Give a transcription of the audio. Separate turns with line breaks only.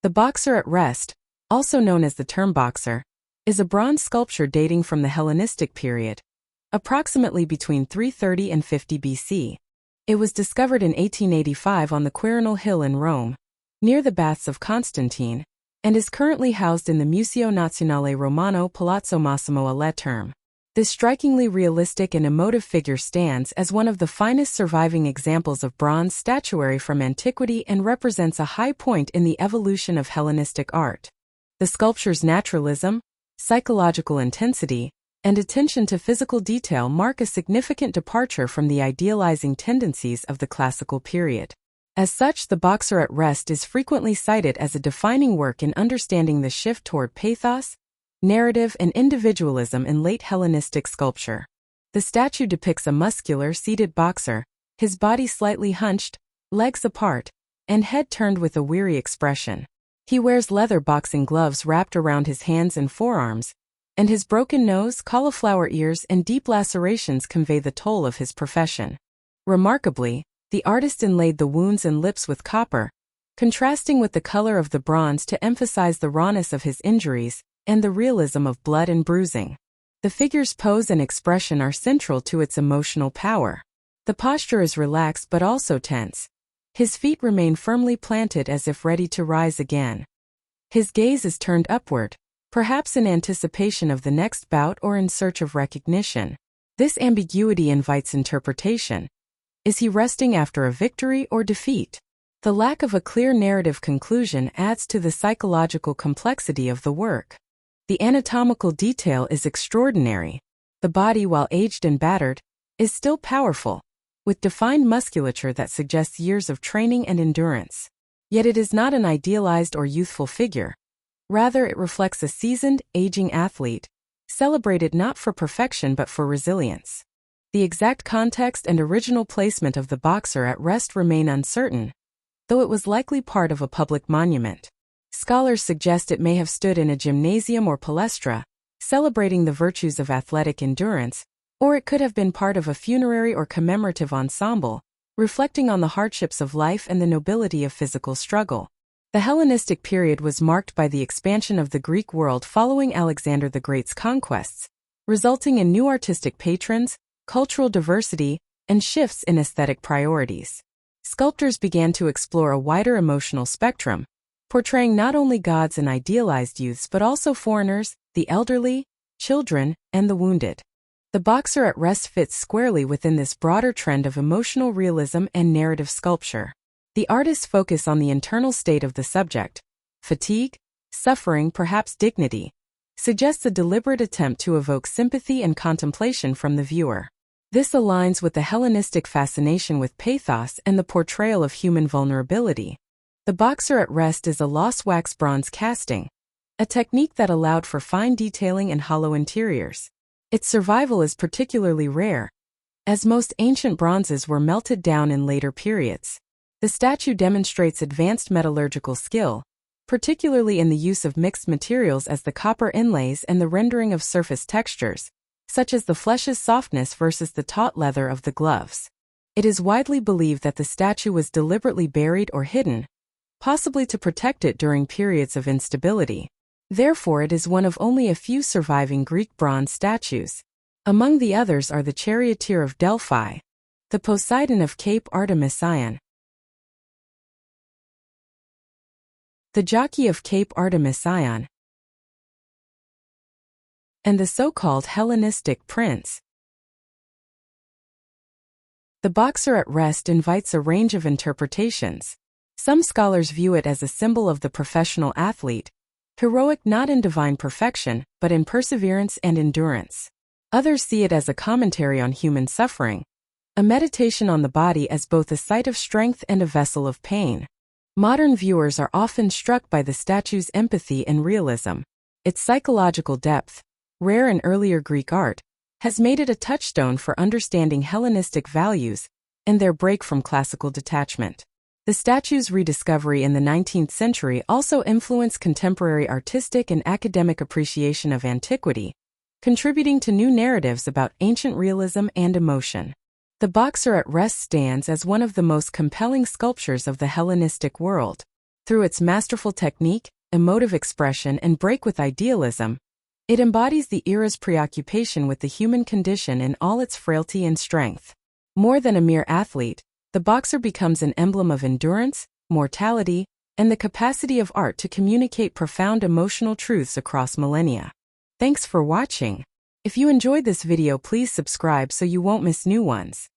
The Boxer at Rest, also known as the term boxer, is a bronze sculpture dating from the Hellenistic period, approximately between 330 and 50 BC. It was discovered in 1885 on the Quirinal Hill in Rome, near the Baths of Constantine, and is currently housed in the Museo Nazionale Romano Palazzo Massimo alle Terme. This strikingly realistic and emotive figure stands as one of the finest surviving examples of bronze statuary from antiquity and represents a high point in the evolution of Hellenistic art. The sculpture's naturalism, psychological intensity, and attention to physical detail mark a significant departure from the idealizing tendencies of the classical period. As such, the Boxer at Rest is frequently cited as a defining work in understanding the shift toward pathos, narrative, and individualism in late Hellenistic sculpture. The statue depicts a muscular, seated boxer, his body slightly hunched, legs apart, and head turned with a weary expression. He wears leather boxing gloves wrapped around his hands and forearms, and his broken nose, cauliflower ears, and deep lacerations convey the toll of his profession. Remarkably, the artist inlaid the wounds and lips with copper, contrasting with the color of the bronze to emphasize the rawness of his injuries and the realism of blood and bruising. The figure's pose and expression are central to its emotional power. The posture is relaxed but also tense. His feet remain firmly planted as if ready to rise again. His gaze is turned upward, perhaps in anticipation of the next bout or in search of recognition. This ambiguity invites interpretation. Is he resting after a victory or defeat? The lack of a clear narrative conclusion adds to the psychological complexity of the work. The anatomical detail is extraordinary. The body, while aged and battered, is still powerful, with defined musculature that suggests years of training and endurance. Yet it is not an idealized or youthful figure. Rather, it reflects a seasoned, aging athlete, celebrated not for perfection but for resilience. The exact context and original placement of the Boxer at Rest remain uncertain, though it was likely part of a public monument. Scholars suggest it may have stood in a gymnasium or palestra, celebrating the virtues of athletic endurance, or it could have been part of a funerary or commemorative ensemble, reflecting on the hardships of life and the nobility of physical struggle. The Hellenistic period was marked by the expansion of the Greek world following Alexander the Great's conquests, resulting in new artistic patrons, cultural diversity, and shifts in aesthetic priorities. Sculptors began to explore a wider emotional spectrum, portraying not only gods and idealized youths but also foreigners, the elderly, children, and the wounded. The Boxer at Rest fits squarely within this broader trend of emotional realism and narrative sculpture. The artist's focus on the internal state of the subject, fatigue, suffering, perhaps dignity, suggests a deliberate attempt to evoke sympathy and contemplation from the viewer. This aligns with the Hellenistic fascination with pathos and the portrayal of human vulnerability. The Boxer at Rest is a lost wax bronze casting, a technique that allowed for fine detailing and hollow interiors. Its survival is particularly rare, as most ancient bronzes were melted down in later periods. The statue demonstrates advanced metallurgical skill, particularly in the use of mixed materials as the copper inlays and the rendering of surface textures, such as the flesh's softness versus the taut leather of the gloves. It is widely believed that the statue was deliberately buried or hidden, possibly to protect it during periods of instability. Therefore, it is one of only a few surviving Greek bronze statues. Among the others are the Charioteer of Delphi, the Poseidon of Cape Artemisian, the Jockey of Cape Artemisian, and the so-called Hellenistic Prince. The Boxer at Rest invites a range of interpretations. Some scholars view it as a symbol of the professional athlete, heroic not in divine perfection, but in perseverance and endurance. Others see it as a commentary on human suffering, a meditation on the body as both a site of strength and a vessel of pain. Modern viewers are often struck by the statue's empathy and realism. Its psychological depth, rare in earlier Greek art, has made it a touchstone for understanding Hellenistic values and their break from classical detachment. The statue's rediscovery in the 19th century also influenced contemporary artistic and academic appreciation of antiquity, contributing to new narratives about ancient realism and emotion. The Boxer at Rest stands as one of the most compelling sculptures of the Hellenistic world. Through its masterful technique, emotive expression, and break with idealism, it embodies the era's preoccupation with the human condition in all its frailty and strength. More than a mere athlete, the boxer becomes an emblem of endurance, mortality, and the capacity of art to communicate profound emotional truths across millennia. Thanks for watching. If you enjoyed this video, please subscribe so you won't miss new ones.